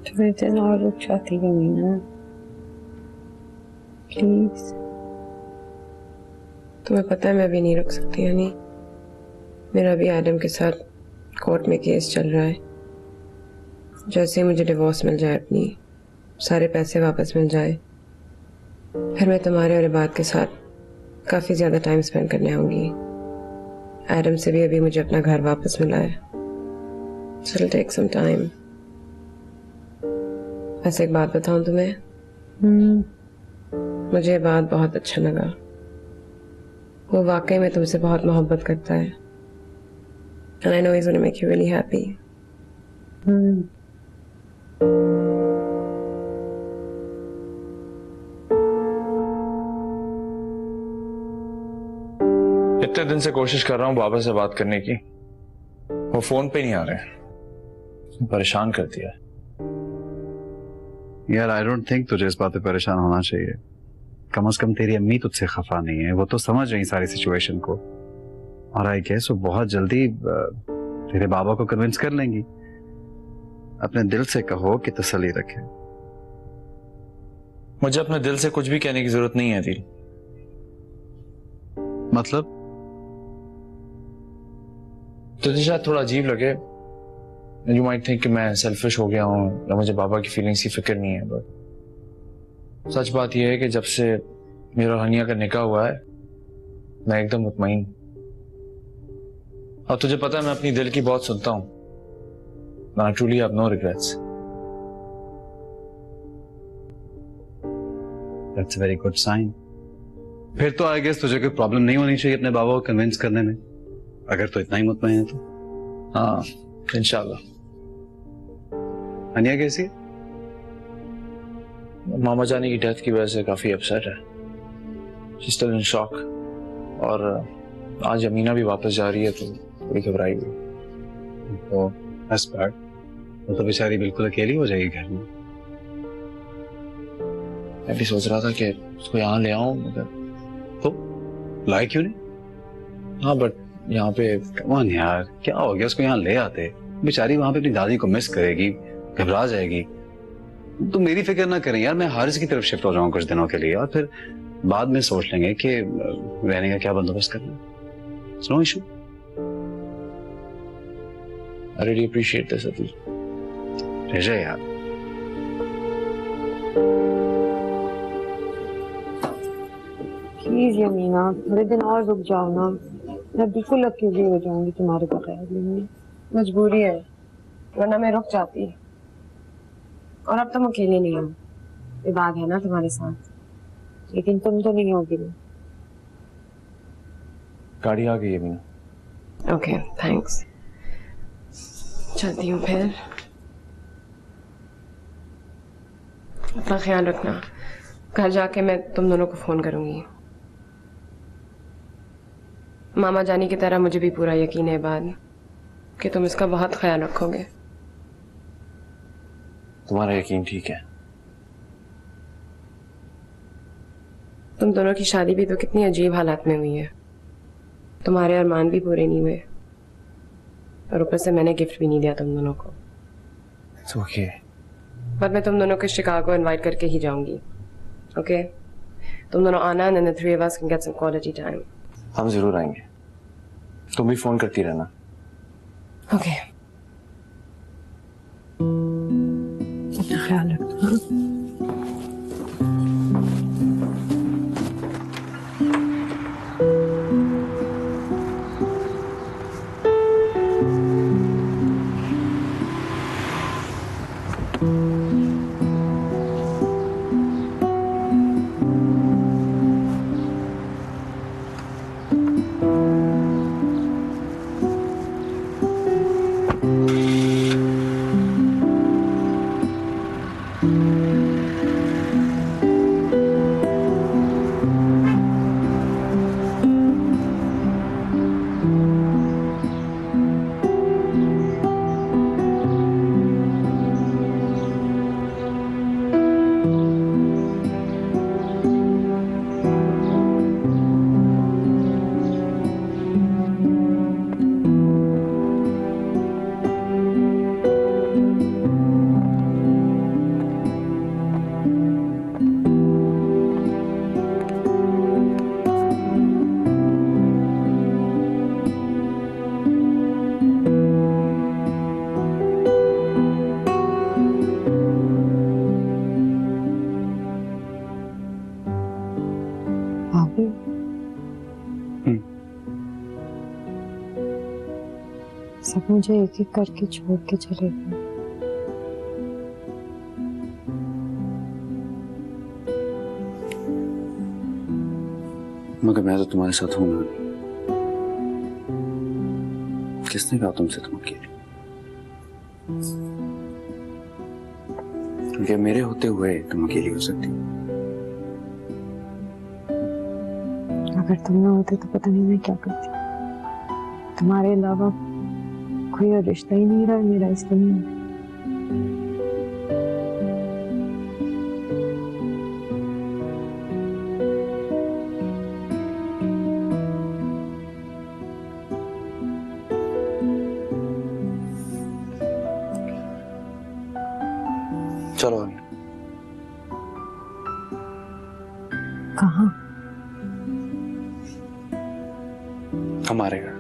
थोड़े दिन और रुक जाती है मीना, प्लीज। तुम्हें पता है मैं अभी नहीं रुक सकती यानी मेरा भी एडम के साथ कोर्ट में केस चल रहा है। जैसे ही मुझे डिवोर्स मिल जाए, अपनी सारे पैसे वापस मिल जाए, फिर मैं तुम्हारे और इबाद के साथ काफी ज्यादा टाइम स्पेंड करने आऊंगी। एडम से भी अभी मुझे अपना घर वापस मिला है। So it'll take some time. ऐसे एक बात बताऊं तुम्हें, मुझे ये बात बहुत अच्छा लगा। वो वाकई में तुमसे बहुत मोहब्बत करता है। And I know he's going to make you really happy. इतने दिन से कोशिश कर रहा हूँ बाबा से बात करने की, वो फोन पे नहीं आ रहे, परेशान कर दिया यार। आई डोंट थिंक तुझे इस बात पे परेशान होना चाहिए। कम से कम तेरी अम्मी तुझसे खफा नहीं है, वो तो समझ रही सारी सिचुएशन को। और आई गेस वो बहुत जल्दी तेरे बाबा को कन्विंस कर लेंगी। अपने दिल से कहो कि तसल्ली रखे। मुझे अपने दिल से कुछ भी कहने की जरूरत नहीं है दिल। मतलब तुझे शायद थोड़ा अजीब लगे, यू माइट थिंक कि मैं सेल्फिश हो गया हूँ या मुझे बाबा की फीलिंग्स की फिक्र नहीं है, बट सच बात यह है कि जब से मेरा और हनिया का निकाह हुआ है मैं एकदम मुतमईन। और तुझे पता है मैं अपनी दिल की बहुत सुनता हूँ। I truly have no regrets. That's a very good sign. फिर तो आई गेस तुझे कोई प्रॉब्लम नहीं होनी चाहिए अपने बाबा को कन्विंस करने में, अगर तो इतना ही मुतमईन है तो। हाँ इंशाल्लाह। हनिया कैसी है? मामा जानी की डेथ की वजह से काफी अपसेट है। She's still in shock। और आज अमीना भी वापस जा रही है तो थोड़ी घबराई हुई। तो that's bad। वो तो बेचारी बिल्कुल अकेली हो जाएगी घर में। मैं भी सोच रहा था कि उसको यहाँ ले आऊं, मगर तो लाए क्यों नहीं? हाँ बट यहाँ पे कमान यार, क्या हो गया? उसको यहाँ ले आते, बेचारी वहां पे अपनी दादी को मिस करेगी, घबरा जाएगी। तो मेरी फिक्र ना करें यार, मैं हारिस की तरफ शिफ्ट हो जाऊंगा कुछ दिनों के लिए और फिर बाद में सोच लेंगे कि रहने का क्या बंदोबस्त करना है। No issue. I really appreciate this Atish. रह जाए यार। प्लीज यमीना, थोड़े दिन और रुक जाओ ना। मैं बिल्कुल अकेली हो जाऊंगी तुम्हारे बगैर। मजबूरी है, वरना मैं रुक जाती। और अब तुम अकेली नहीं हो, इबाद है ना तुम्हारे साथ। लेकिन तुम तो नहीं होगी ना। गाड़ी आ गई है मीना। ओके थैंक्स, चलती हूँ फिर। अपना ख्याल रखना। घर जाके मैं तुम दोनों को फोन करूंगी। मामा जानी की तरह मुझे भी पूरा यकीन है इबाद कि तुम इसका बहुत ख्याल रखोगे। तुम्हारा यकीन ठीक है। तुम दोनों की शादी भी तो कितनी अजीब हालात में हुई है। तुम्हारे अरमान भी पूरे नहीं हुए और ऊपर से मैंने गिफ्ट भी नहीं दिया तुम दोनों को। It's okay। पर मैं तुम दोनों को शिकागो इनवाइट करके ही जाऊंगी। ओके तुम दोनों आना and then the three of us can get some quality time। हम जरूर आएंगे, तुम भी फोन करती रहना। ओके अपना ख्याल रखना। सब मुझे एक एक करके छोड़ के चले गए। मगर मैं तो तुम्हारे साथ हूं ना। किसने कहा तुमसे तुम अकेले? क्योंकि मेरे होते हुए तुम अकेली हो सकती हो। अगर तुम ना होते तो पता नहीं मैं क्या करती। तुम्हारे अलावा कोई और रिश्ता ही नहीं रहा मेरा इस दुनिया में। चलो अनिया। कहाँ? हमारे घर।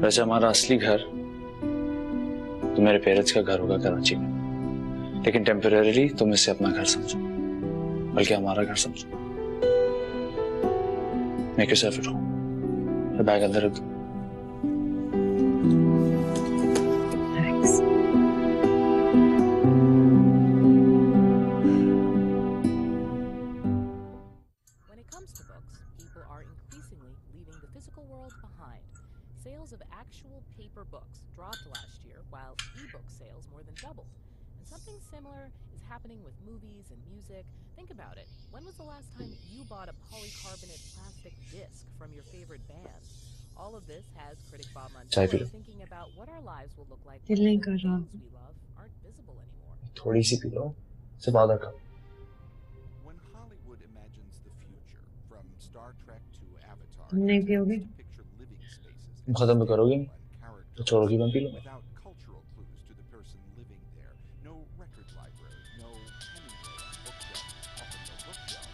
वैसे हमारा असली घर तो मेरे पेरेंट्स का घर होगा कराची में, लेकिन टेम्परेरी तुम इसे अपना घर समझो, बल्कि हमारा घर समझो। Make yourself at home. Bag अंदर रख दो। When it comes to books, people are increasingly leaving the physical world behind. Sales of actual paper books dropped last year, while e-book sales more than doubled. And something similar is happening with movies and music. Think about it. When was the last time you bought a polycarbonate plastic disc from your favorite band? All of this has critic Bob चाय P Montello low. thinking about what our lives will look like दिल नहीं when कर the रहा। things we love aren't visible anymore. थोड़ी C P low, सिर्फ आधा cup. When Hollywood imagines the future, from Star Trek to Avatar, तुम नहीं it पियोगे? tends to picture living spaces तुम खत्म भी करोगे नहीं, and तो characters छोड़ोगी मैं पी लूंगा। without cultural clues to the person living there. No record library, no Hemingway on bookshelf, often no bookshelf.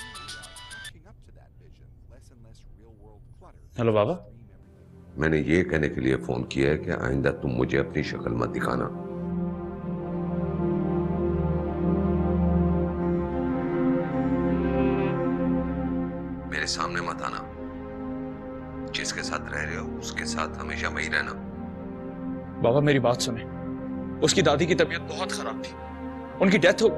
And we are catching up to that vision. Less and less real-world clutter. Hello Baba. Stream everything. मैंने ये कहने के लिए phone किया है कि आइंदा तुम मुझे अपनी शक्ल मत दिखाना। मेरे सामने मत आना। जिसके साथ रह रहे हो उसके साथ हमेशा वही रहना। बाबा मेरी बात सुने, उसकी दादी की तबीयत बहुत खराब थी, उनकी डेथ हो।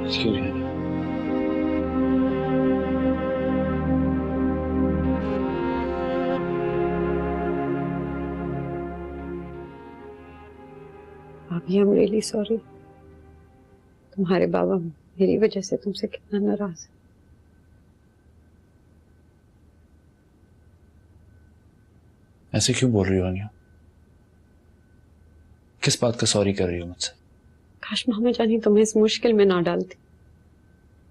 Excuse me. भाभी, आई एम रियली सॉरी। तुम्हारे बाबा मेरी वजह से तुमसे कितना नाराज है। ऐसे क्यों बोल रही हो अनिया? किस बात का सॉरी कर रही हो मुझसे? काश मामा जानी तुम्हें इस मुश्किल में ना डालती,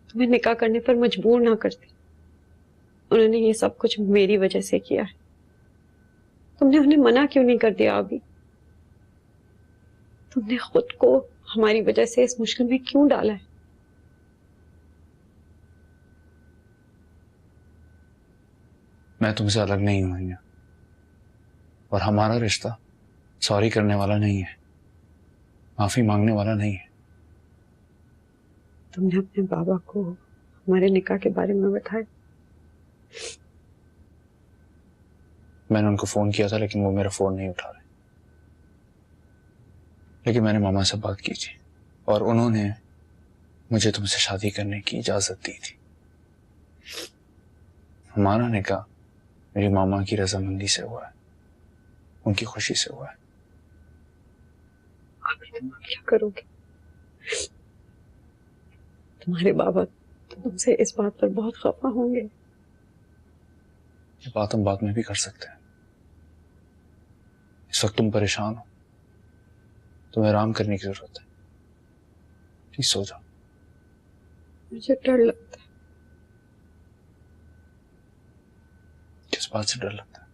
तुम्हें निकाह करने पर मजबूर ना करती। उन्होंने ये सब कुछ मेरी वजह से किया है। तुमने उन्हें मना क्यों नहीं कर दिया अभी? तुमने खुद को हमारी वजह से इस मुश्किल में क्यों डाला है? मैं तुमसे अलग नहीं हूं अनिया, और हमारा रिश्ता सॉरी करने वाला नहीं है, माफी मांगने वाला नहीं है। तुमने अपने बाबा को हमारे निकाह के बारे में बताया? मैंने उनको फोन किया था, लेकिन वो मेरा फोन नहीं उठा रहे। लेकिन मैंने मामा से बात की थी और उन्होंने मुझे तुमसे शादी करने की इजाजत दी थी। हमारा निकाह मेरी मामा की रजामंदी से हुआ है, उनकी खुशी से हुआ है। अभी तुम क्या करोगे? तुम्हारे बाबा तो तुमसे इस बात पर बहुत खफा होंगे। ये बात हम बाद में भी कर सकते हैं। इस वक्त तुम परेशान हो, तुम्हें आराम करने की जरूरत है। प्लीज सो जाओ। मुझे डर लगता है। किस बात से डर लगता है?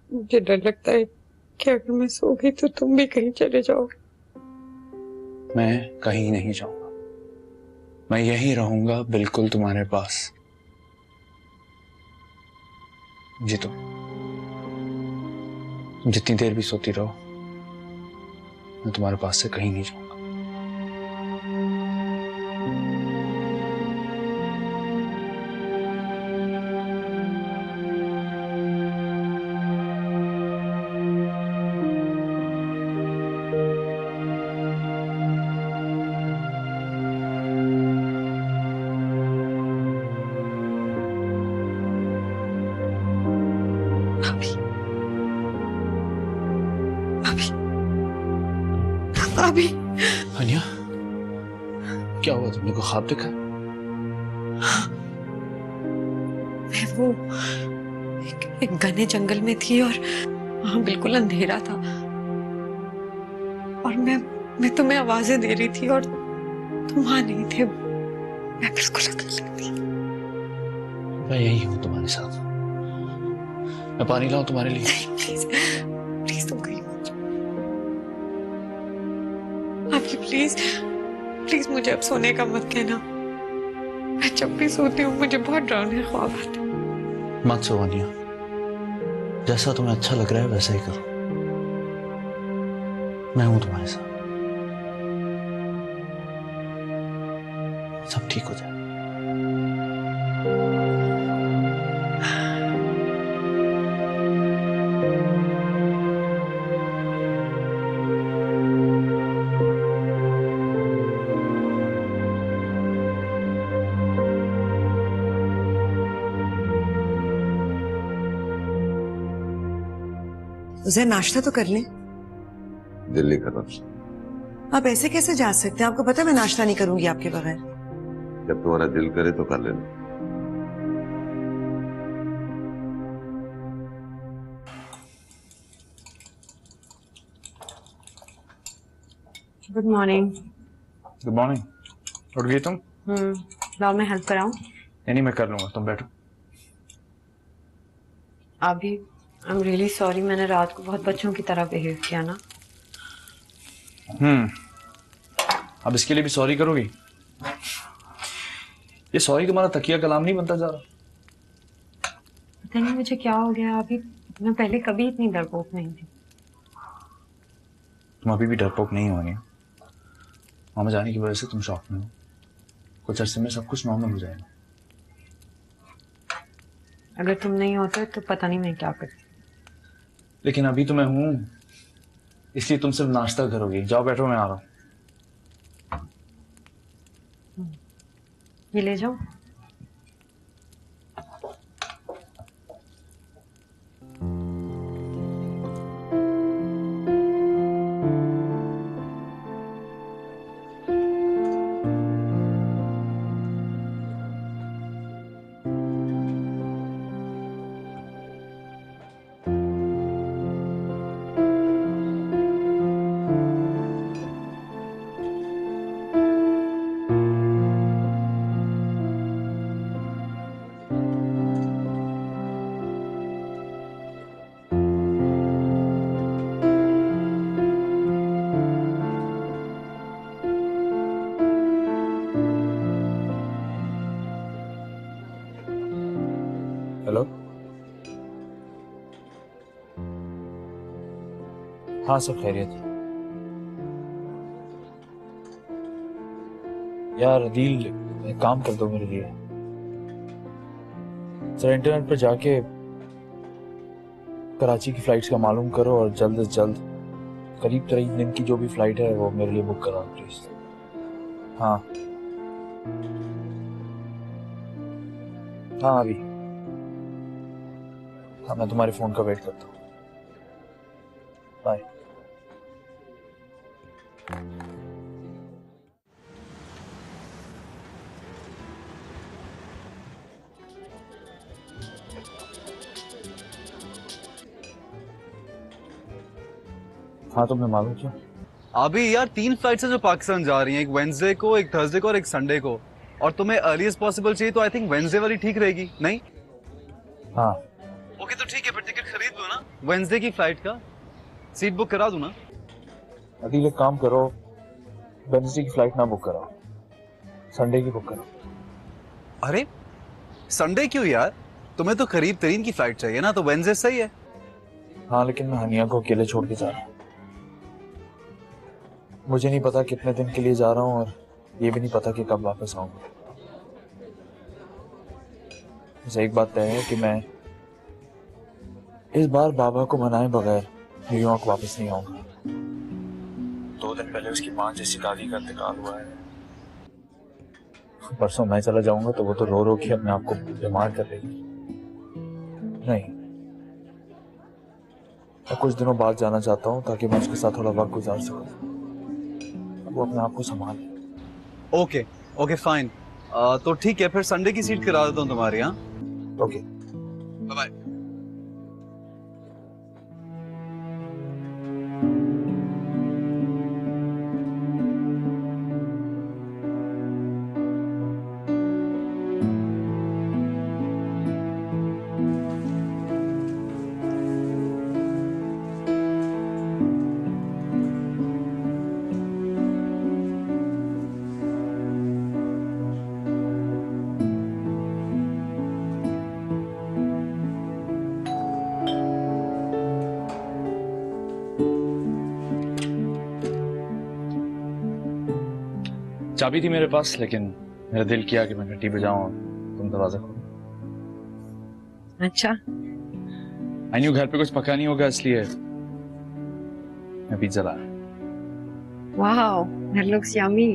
मुझे डर लगता है कि अगर मैं सो गई तो तुम भी कहीं चले जाओगे। मैं कहीं नहीं जाऊंगा, मैं यहीं रहूंगा, बिल्कुल तुम्हारे पास। जी तुम जितनी देर भी सोती रहो, मैं तुम्हारे पास से कहीं नहीं जाऊंगा। अभी हनिया, क्या हुआ? तुमने को ख्वाब देखा? मैं वो एक घने जंगल में थी और वहां बिल्कुल अंधेरा था और मैं तुम्हें आवाजें दे रही थी और तुम वहां नहीं थे। मैं बिल्कुल अकेली थी। मैं यही हूं तुम्हारे साथ। मैं पानी लाऊं तुम्हारे लिए? प्लीज प्लीज तुम कहीं मत जाओ। आपकी प्लीज प्लीज मुझे अब सोने का मत कहना। मैं जब भी सोती हूँ मुझे बहुत डरावने ख्वाब आते हैं। मत सो हनिया, जैसा तुम्हें अच्छा लग रहा है वैसा ही करो। मैं हूं तुम्हारे साथ, सब ठीक हो जाए। उसे नाश्ता तो कर लें। दिल नहीं कर रहा। आप ऐसे कैसे जा सकते हैं? आपको पता है मैं नाश्ता नहीं करूंगी आपके बगैर। जब तुम्हारा दिल करे तो कर लेना। Good morning. Good morning. उठ गई तुम? लाओ मैं हेल्प कराऊं? नहीं, मैं कर लूंगा, तुम बैठो। अभी आई एम रियली सॉरी, मैंने रात को बहुत बच्चों की तरह बिहेव किया ना। अब इसके लिए भी सॉरी करोगी? ये सॉरी तुम्हारा तकिया कलाम नहीं बनता जा रहा? पता नहीं मुझे क्या हो गया अभी। मैं पहले कभी इतनी डरपोक नहीं थी। तुम अभी भी डरपोक नहीं होगी। मामा जाने की वजह से तुम शॉक में हो। कुछ अरसे में सब कुछ नॉर्मल हो जाएगा। अगर तुम नहीं होते तो पता नहीं मैं क्या करती। लेकिन अभी तो मैं हूं, इसलिए तुम सिर्फ नाश्ता करोगी। जाओ बैठो, मैं आ रहा हूं। ये ले जाओ। हेलो, हाँ सब खैरियत है। यार अदील, एक काम कर दो मेरे लिए। सर इंटरनेट पर जाके कराची की फ्लाइट्स का मालूम करो और जल्द से जल्द करीब 3 दिन की जो भी फ्लाइट है वो मेरे लिए बुक कराओ प्लीज। हाँ हाँ अभी, हाँ मैं तुम्हारे फोन का वेट करता हूँ। बाय। हाँ तुम्हें मालूम क्यों? अभी यार 3 फ्लाइट्स हैं जो पाकिस्तान जा रही हैं, एक वेडनेसडे को, एक थर्सडे को और एक संडे को। और तुम्हें अर्लीस्ट पॉसिबल चाहिए तो आई थिंक वेडनेसडे वाली ठीक रहेगी, नहीं? हाँ ओके तो ठीक है, फिर टिकट खरीद लो ना वेडनेसडे की फ्लाइट का, सीट बुक करा दूं ना? अभी एक काम करो, वेडनेसडे की फ्लाइट ना बुक करो, संडे की बुक करो। अरे संडे क्यों यार, तुम्हें तो करीब तरीन की फ्लाइट चाहिए ना, तो वेडनेसडे सही है। हाँ लेकिन मैं हनिया को अकेले छोड़ के जा रहा हूँ। मुझे नहीं पता कितने दिन के लिए जा रहा हूँ और ये भी नहीं पता कि कब वापस आऊंगा। बस एक बात तय है कि मैं इस बार बाबा को मनाए बगैर न्यूयॉर्क वापस नहीं आऊंगा। 2 दिन पहले उसकी 5 जैसी दादी का इंतकाल हुआ है। परसों मैं चला जाऊंगा तो वो तो रो रो के अपने आप को बीमार कर लेगी। नहीं, मैं कुछ दिनों बाद जाना चाहता हूँ ताकि मैं उसके साथ थोड़ा वक्त गुजार सकूं। वो अपने आप को संभाले। ओके ओके फाइन, तो ठीक है, फिर संडे की सीट करा देता हूँ तुम्हारी। हाँ ओके बाय बाय। चाबी थी मेरे पास, लेकिन मेरा दिल किया कि मैं घंटी बजाऊं और तुम दरवाजा खोलो। अच्छा, आई न्यू घर पे कुछ पका नहीं होगा इसलिए मैं पिज्जा लाया। Wow, that looks yummy.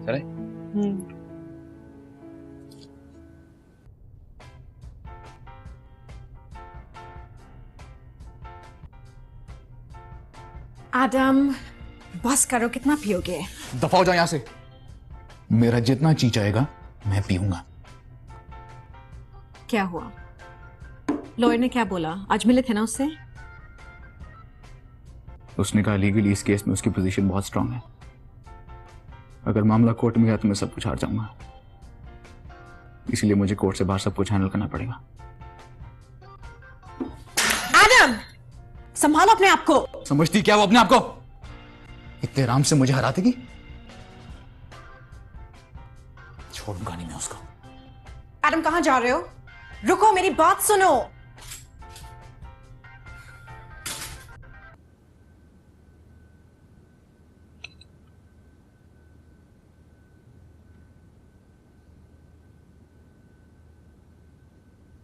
चले? आदम, बस करो, कितना पियोगे? दफा हो जाओ यहां से। मेरा जितना जी चाहेगा मैं पीऊंगा। क्या हुआ? लॉयर ने क्या बोला? आज मिले थे ना उससे? उसने कहा लीगली इस केस में उसकी पोजीशन बहुत स्ट्रांग है। अगर मामला कोर्ट में गया तो मैं सब कुछ हार जाऊंगा, इसलिए मुझे कोर्ट से बाहर सब कुछ हैंडल करना पड़ेगा। आदम, संभालो अपने आप को। समझती क्या वो अपने आप को? इतने आराम से मुझे हरा देगी? छोड़ूंगा नहीं मैं उसको। आदम, कहां जा रहे हो? रुको, मेरी बात सुनो।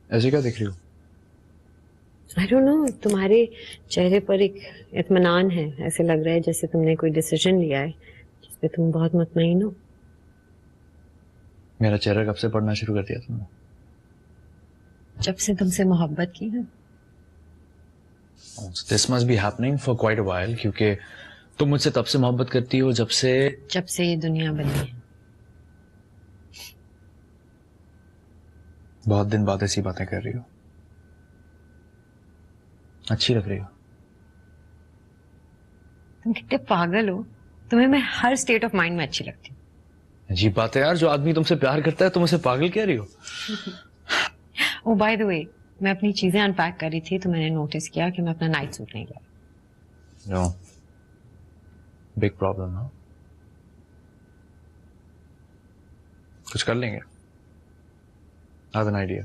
ऐसे क्या देख रही हो? आई डोंट नो, तुम्हारे चेहरे पर एक इत्मीनान है। ऐसे लग रहा है जैसे तुमने कोई डिसीजन लिया है जिसपे तुम बहुत मुतमईन हो। मेरा चेहरा कब से पढ़ना शुरू कर दिया तुमने? जब से तुमसे मोहब्बत की है। This must be happening for quite a while, क्योंकि तुम मुझसे तब से मोहब्बत करती हो जब से ये दुनिया बनी है। बहुत दिन बाद ऐसी बातें कर रही हो, अच्छी लग रही हो। तुम कितने पागल हो, तुम्हें मैं हर स्टेट ऑफ माइंड में अच्छी लगती हूँ। अजीब बात है यार, जो आदमी तुमसे प्यार करता है तुम उसे पागल कह रही हो। ओ बाय द वे, मैं अपनी चीजें अनपैक कर रही थी तो मैंने नोटिस किया कि मैं अपना नाइट सूट नहीं लाया। नो, बिग प्रॉब्लम है। कुछ कर लेंगे, हैव एन आइडिया।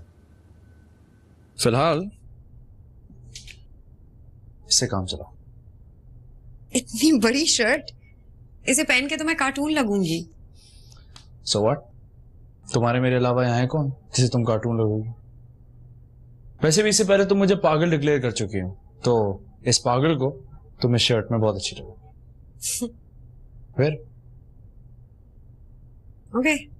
फिलहाल इससे काम चलाओ। इतनी बड़ी शर्ट, इसे पहन के तो मैं कार्टून लगूंगी। So what? तुम्हारे मेरे अलावा यहाँ है कौन जिसे तुम कार्टून लगोगी? वैसे भी इससे पहले तुम मुझे पागल डिक्लेयर कर चुकी हो, तो इस पागल को तुम्हें शर्ट में बहुत अच्छी लगेगी। फिर ओके।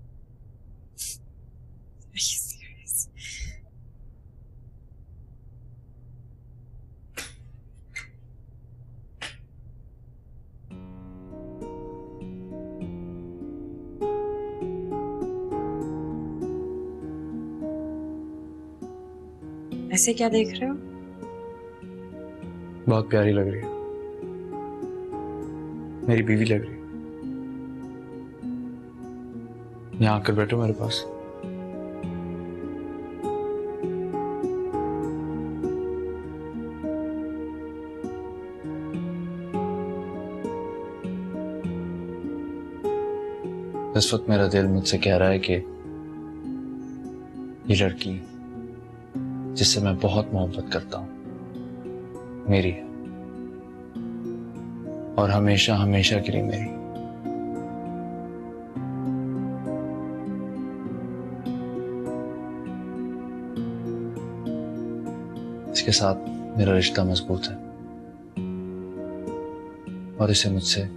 ऐसे क्या देख रहे हो? बहुत प्यारी लग रही है, मेरी बीवी लग रही है। यहाँ आकर बैठो मेरे पास। इस वक्त मेरा दिल मुझसे कह रहा है कि ये लड़की जिससे मैं बहुत मोहब्बत करता हूं मेरी है, और हमेशा हमेशा के लिए मेरी। इसके साथ मेरा रिश्ता मजबूत है और इसे मुझसे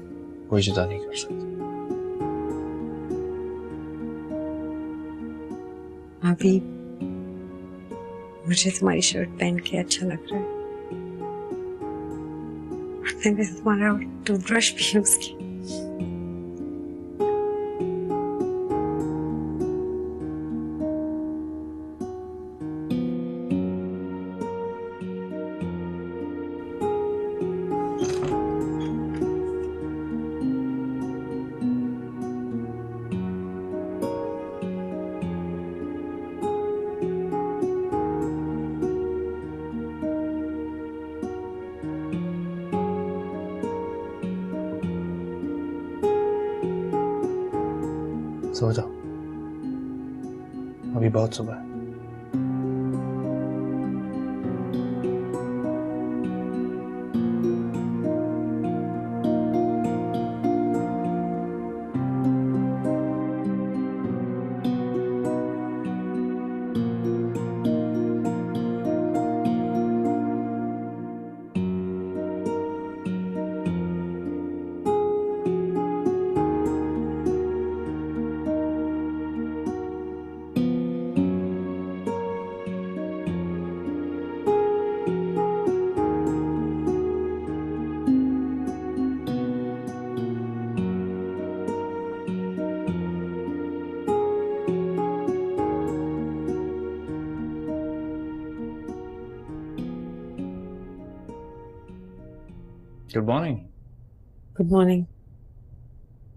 कोई जुदा नहीं कर सकता। अभी मुझे तुम्हारी शर्ट पहन के अच्छा लग रहा है। मैंने तुम्हारा टूथब्रश भी यूज किया। सो जाओ, अभी बहुत सुबह है। Good morning. Good morning.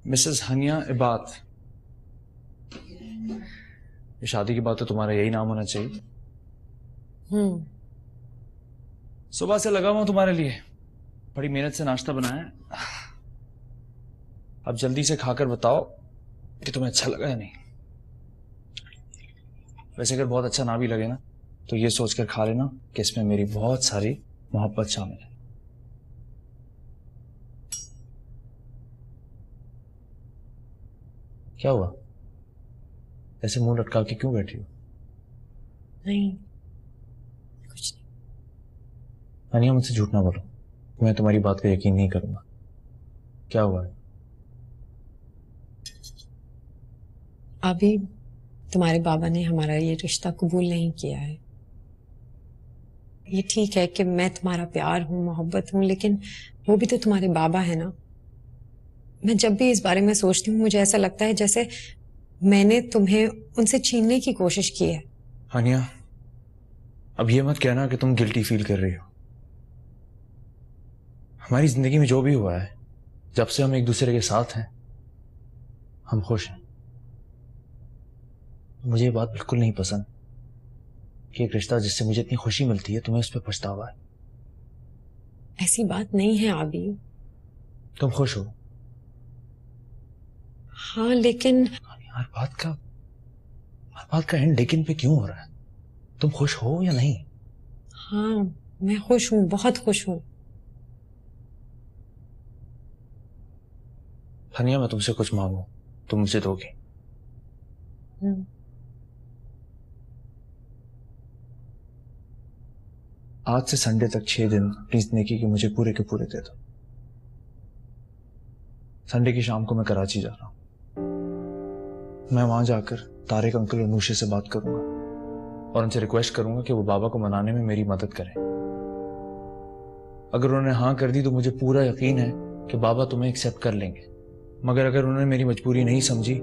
Mrs Haniya Ibaat. ये शादी की बात तो तुम्हारा यही नाम होना चाहिए। सुबह से लगा हुआ तुम्हारे लिए, बड़ी मेहनत से नाश्ता बनाया है। अब जल्दी से खाकर बताओ कि तुम्हें अच्छा लगा या नहीं। वैसे अगर बहुत अच्छा ना भी लगे ना तो ये सोचकर खा लेना कि इसमें मेरी बहुत सारी मोहब्बत शामिल है। क्या हुआ, ऐसे मुंह लटका के क्यों बैठी हो? नहीं, कुछ नहीं। अनिया मुझसे झूठ ना बोलो, मैं तुम्हारी बात का यकीन नहीं करूंगा। क्या हुआ है? अभी तुम्हारे बाबा ने हमारा ये रिश्ता कबूल नहीं किया है। ये ठीक है कि मैं तुम्हारा प्यार हूँ, मोहब्बत हूँ, लेकिन वो भी तो तुम्हारे बाबा है ना। मैं जब भी इस बारे में सोचती हूँ मुझे ऐसा लगता है जैसे मैंने तुम्हें उनसे छीनने की कोशिश की है। हानिया, अब ये मत कहना कि तुम गिल्टी फील कर रही हो। हमारी जिंदगी में जो भी हुआ है, जब से हम एक दूसरे के साथ हैं, हम खुश हैं। मुझे ये बात बिल्कुल नहीं पसंद कि एक रिश्ता जिससे मुझे इतनी खुशी मिलती है तुम्हें उस पर पछतावा है। ऐसी बात नहीं है आबी। तुम खुश हो? हाँ, लेकिन हर बात का एंड लेकिन पे क्यों हो रहा है? तुम खुश हो या नहीं? हाँ, मैं खुश हूँ, बहुत खुश हूँ। हनिया, मैं तुमसे कुछ मांगू, तुम मुझे दोगी? आज से संडे तक 6 दिन अपनी जिंदगी के मुझे पूरे के पूरे दे दो। संडे की शाम को मैं कराची जा रहा हूं। मैं वहां जाकर तारिक अंकल और नूशे से बात करूंगा और उनसे रिक्वेस्ट करूंगा कि वो बाबा को मनाने में मेरी मदद करें। अगर उन्होंने हाँ कर दी तो मुझे पूरा यकीन है कि बाबा तुम्हें एक्सेप्ट कर लेंगे, मगर अगर उन्होंने मेरी मजबूरी नहीं समझी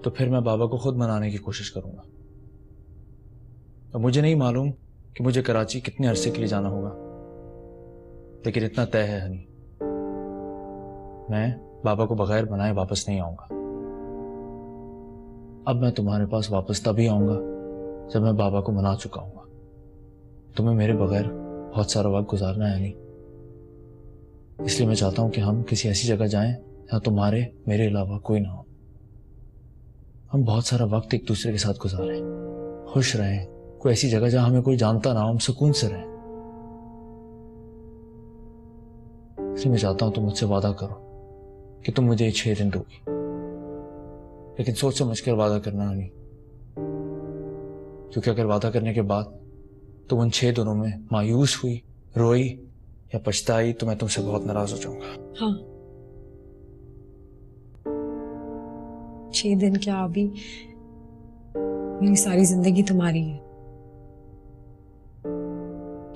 तो फिर मैं बाबा को खुद मनाने की कोशिश करूंगा। अब मुझे नहीं मालूम कि मुझे कराची कितने अरसे के लिए जाना होगा, लेकिन इतना तय है हनी, मैं बाबा को बगैर मनाए वापस नहीं आऊंगा। अब मैं तुम्हारे पास वापस तभी आऊंगा जब मैं बाबा को मना चुका हूंगा। तुम्हें मेरे बगैर बहुत सारा वक्त गुजारना है नहीं, इसलिए मैं चाहता हूं कि हम किसी ऐसी जगह जाएं जहां तुम्हारे मेरे अलावा कोई ना हो। हम बहुत सारा वक्त एक दूसरे के साथ गुजारें, खुश रहें, कोई ऐसी जगह जहां हमें कोई जानता ना हो, हम सुकून से रहें। इसलिए मैं चाहता हूं तुम मुझसे वादा करो कि तुम मुझे 6 दिन दोगी, लेकिन सोच समझ कर वादा करना नहीं, क्योंकि अगर वादा करने के बाद तुम उन 6 दिनों में मायूस हुई, रोई या पछताई तो मैं तुमसे बहुत नाराज हो जाऊंगा। हाँ, 6 दिन क्या अभी, मेरी सारी जिंदगी तुम्हारी है,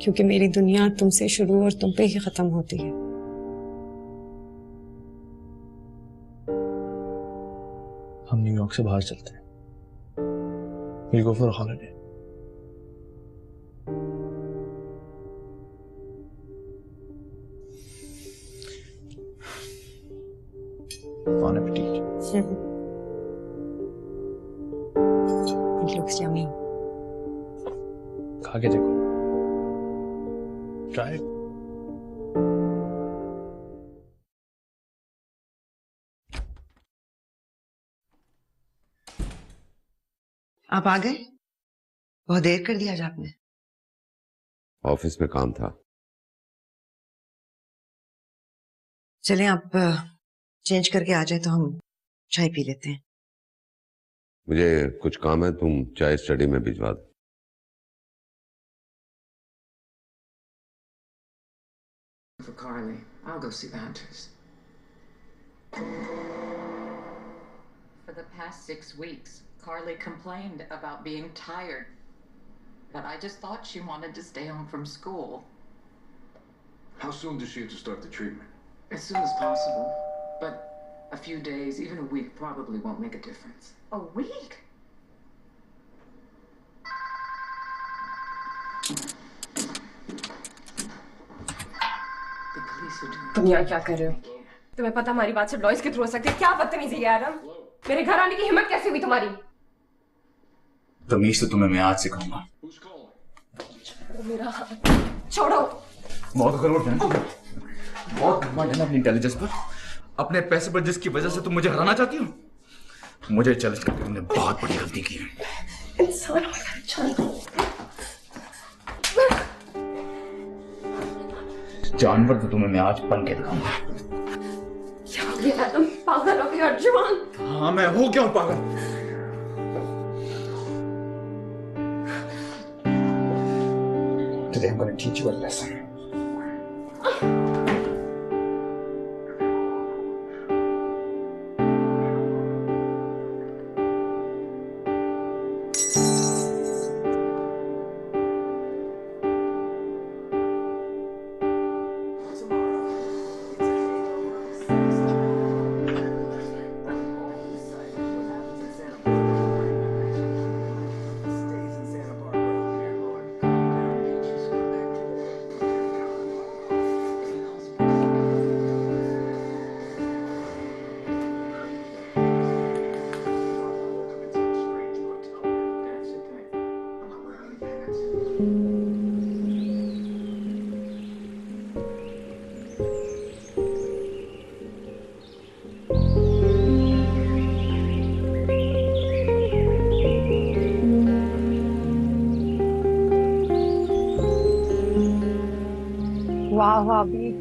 क्योंकि मेरी दुनिया तुमसे शुरू और तुम पे ही खत्म होती है। हम न्यूयॉर्क से बाहर चलते हैं। We'll go for a holiday. Bon appetit. It looks yummy. खा के देखो। Try it. आप आ गए? बहुत देर कर दिया आज आपने। ऑफिस में काम था। चलें आप चेंज करके आ जाए तो हम चाय पी लेते हैं। मुझे कुछ काम है, तुम चाय स्टडी में भिजवा दो। For Carly, I'll go see the hunters. For the past 6 weeks, Carly complained about being tired, but I just thought she wanted to stay home from school. How soon does she have to start the treatment? As soon as possible, but a few days, even a week, probably won't make a difference. A week? The police are doing. तुम यहाँ क्या कर रहे हो? तुम्हें पता हमारी बात से लॉयर्स के थ्रू हो सकती है? क्या बदतमीजी है एडम? मेरे घर आने की हिम्मत कैसे हुई तुम्हारी? तमीज तो तुम्हें मैं आज सिखाऊंगा। मेरा हाथ छोड़ो। बहुत गलत है, बहुत घमंड है ना अपनी इंटेलिजेंस पर, अपने पैसे पर, जिसकी वजह से तुम मुझे हराना चाहती हो। मुझे चैलेंज करके तुमने बहुत बड़ी गलती की है। इंसान जानवर तो तुम्हें मैं आज बन के दिखाऊंगा। क्या हो गया एडम? पागल हो गया अर्जुन? हाँ, मैं हो गया हूँ पागल। Today I'm going to teach you a lesson. वाह वाह भी,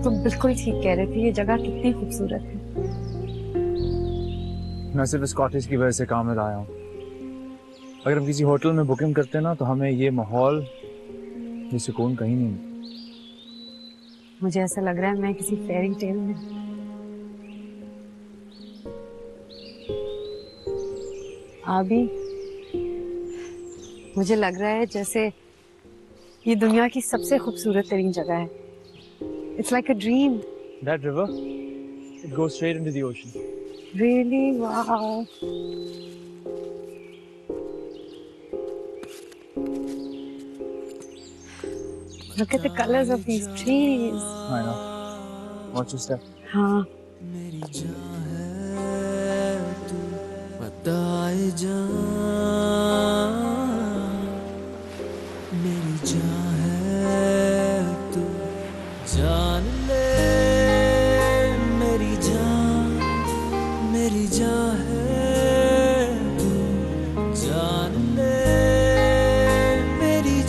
तुम बिल्कुल ठीक कह रहे थे, ये जगह कितनी खूबसूरत है। मैं सिर्फ इस कॉटेज की वजह से काम में आया हूँ। अगर हम किसी होटल में बुकिंग करते ना तो हमें ये माहौल, ये सुकून कहीं नहीं मिलता। मुझे ऐसा लग रहा है मैं किसी फेयरी टेल में। अभी मुझे लग रहा है जैसे ये दुनिया की सबसे खूबसूरत तरीन जगह है। It's like a dream. That river, it goes straight into the ocean. Really? Wow. Look at the colors of these trees. I know. Watch your step. हाँ। मेरी जान है तू, बताए जान, मेरी जान है तू, जान ले मेरी जान है जान ले मेरी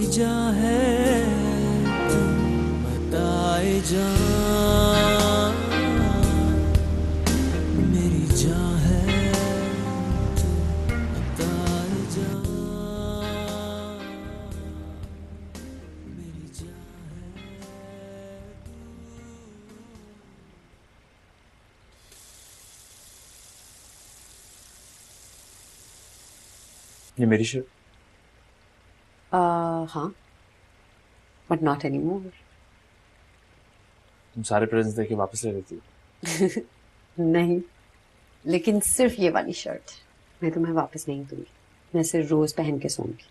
जान है तू, बताए जान मेरी जान है तू, बताए जान मेरी जान है तू। ये मेरी शर्ट? हाँ, बट नॉट एनी मोर। तुम सारे प्रेजेंट्स देके वापस ले लेती हो। नहीं, लेकिन सिर्फ ये वाली शर्ट मैं तुम्हें वापस नहीं दूंगी। मैं सिर्फ रोज पहन के सोऊंगी।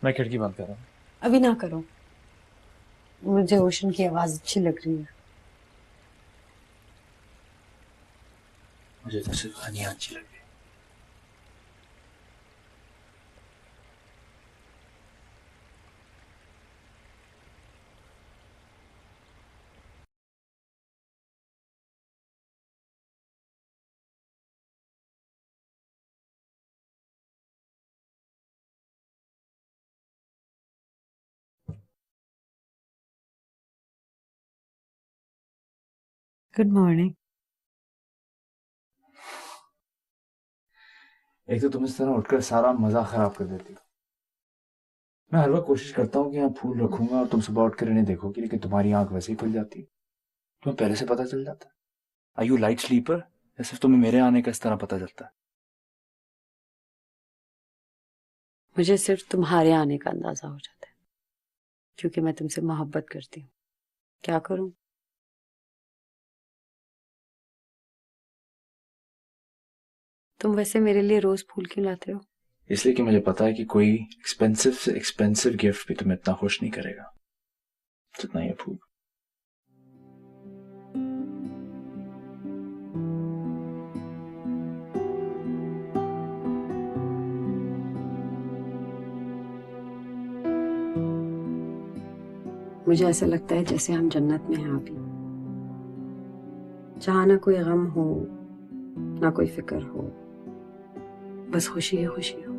मैं खिड़की बंद कर रहा हूँ। अभी ना करो, मुझे ओशन की आवाज अच्छी लग रही है। मुझे तो सिर्फ हनिया अच्छी लग रही है। Good morning. एक तो तुम इस तरह उठकर सारा मजा खराब कर देती हो। मैं हर वक्त कोशिश करता हूँ कि यहाँ फूल रखूंगा और तुम सुबह उठकर इन्हें देखोगी, लेकिन तुम्हारी आंख वैसे ही खुल जाती है। तुम्हें पहले से पता चल जाता है। आर यू लाइट स्लीपर या सिर्फ तुम्हें मेरे आने का इस तरह पता चलता है? मुझे सिर्फ तुम्हारे आने का अंदाजा हो जाता है, क्योंकि मैं तुमसे मोहब्बत करती हूँ। क्या करूं? तुम वैसे मेरे लिए रोज फूल क्यों लाते हो? इसलिए कि मुझे पता है कि कोई एक्सपेंसिव से एक्सपेंसिव गिफ्ट भी तुम्हें इतना खुश नहीं करेगा जितना ये फूल। मुझे ऐसा लगता है जैसे हम जन्नत में हैं अभी, जहां ना कोई गम हो ना कोई फिक्र हो, बस खुशी ही खुशी हो।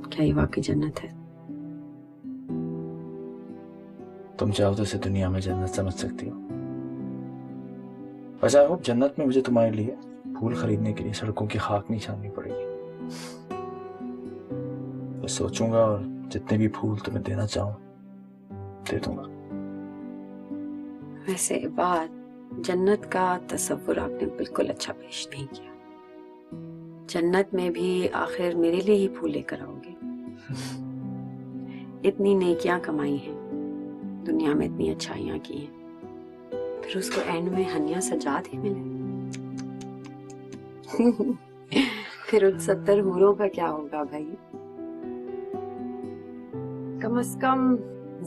क्या ये वाकई जन्नत है? तुम चाहो तो इसे दुनिया में जन्नत समझ सकती हो। वैसे आई होप जन्नत में मुझे तुम्हारे लिए फूल खरीदने के लिए सड़कों की खाक नहीं छाननी पड़ेगी। बस सोचूंगा और जितने भी फूल तुम्हें देना चाहूं दे दूंगा। वैसे बात जन्नत का तस्वुर आपने बिल्कुल अच्छा पेश नहीं किया। जन्नत में भी आखिर मेरे लिए ही फूल लेकर आओगे। इतनी नेकियां कमाई हैं, दुनिया में इतनी अच्छाइयां की हैं, फिर उसको एंड में हनिया सजाद ही मिले। फिर उन 70 हूरों का क्या होगा भाई? कम से कम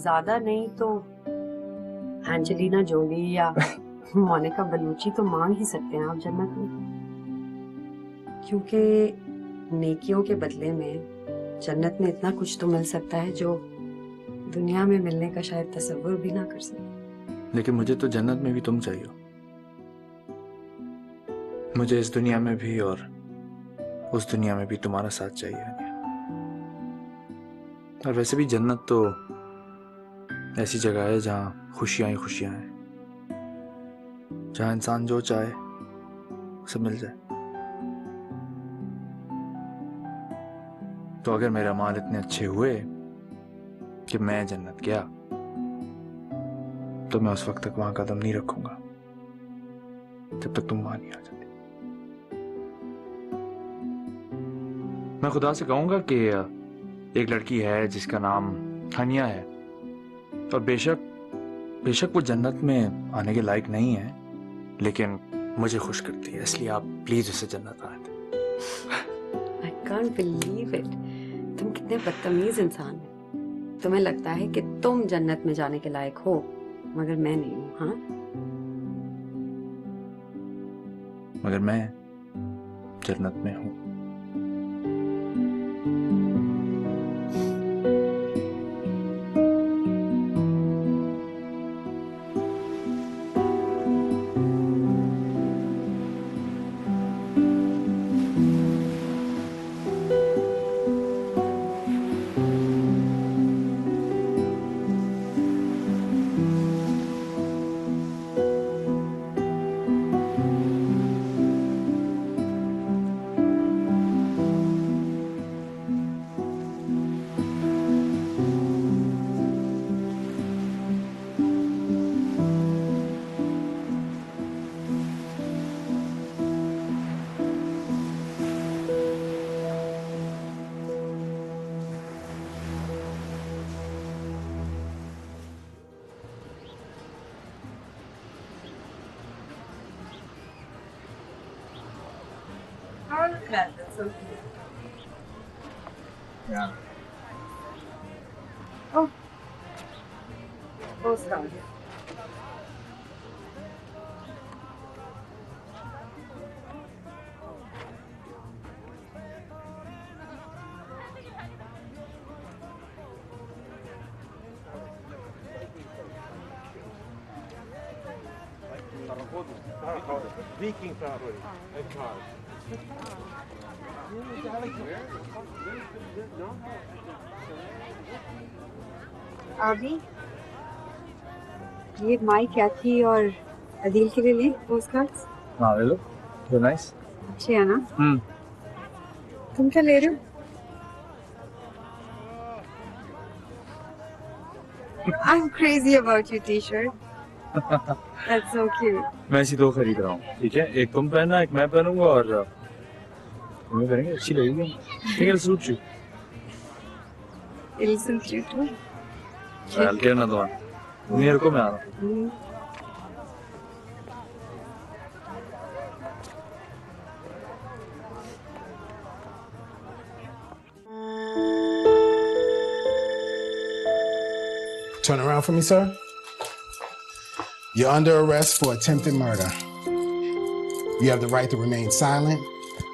ज्यादा नहीं तो एंजेलिना जोली या मोनिका बलूची तो मांग ही सकते हैं आप जन्नत में, क्योंकि नेकियों के बदले में जन्नत में इतना कुछ तो मिल सकता है जो दुनिया में मिलने का शायद तस्वुर भी ना कर सके। लेकिन मुझे तो जन्नत में भी तुम चाहिए। मुझे इस दुनिया में भी और उस दुनिया में भी तुम्हारा साथ चाहिए। और वैसे भी जन्नत तो ऐसी जगह है जहां खुशियां ही खुशियां हैं, जहां इंसान जो चाहे उसे मिल जाए। तो अगर मेरे अमाल इतने अच्छे हुए कि मैं जन्नत गया, तो मैं उस वक्त तक वहां कदम नहीं रखूंगा जब तक तुम वहां नहीं आ जाती। मैं खुदा से कहूंगा कि एक लड़की है जिसका नाम हनिया है, और बेशक वो जन्नत में आने के लायक नहीं है, लेकिन मुझे खुश करती है, इसलिए आप प्लीज उसे जन्नत आने दें। I can't believe it। तुम कितने बदतमीज इंसान हो। तुम्हें लगता है कि तुम जन्नत में जाने के लायक हो, मगर मैं नहीं हूँ। हाँ, मगर मैं जन्नत में हूँ। Oh, look at that. That's so cute. Yeah. Oh. Postcard. Viking family and cars. अभी ये माई कैथी और अदील के लिए ले पोस्टकार्ड्स। हाँ ले लो, तो नाइस। अच्छे है ना? तुम क्या ले रहे हो? I'm crazy about your t-shirt. That's so cute. मैं ऐसी दो खरीद रहा हूँ, ठीक है? एक तुम पहनना, एक मैं पहनूंगा और तुम्हें पहनेंगे, अच्छी लगेगी। ठीक है, सूट चू। It'll suit you too. I'll get another one. मेरे को मैं आ रहा हूँ। Turn around for me, sir. You're under arrest for attempted murder. You have the right to remain silent.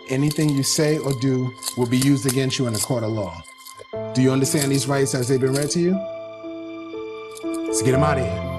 Anything you say or do will be used against you in a court of law. Do you understand these rights as they've been read to you? So get them out of here.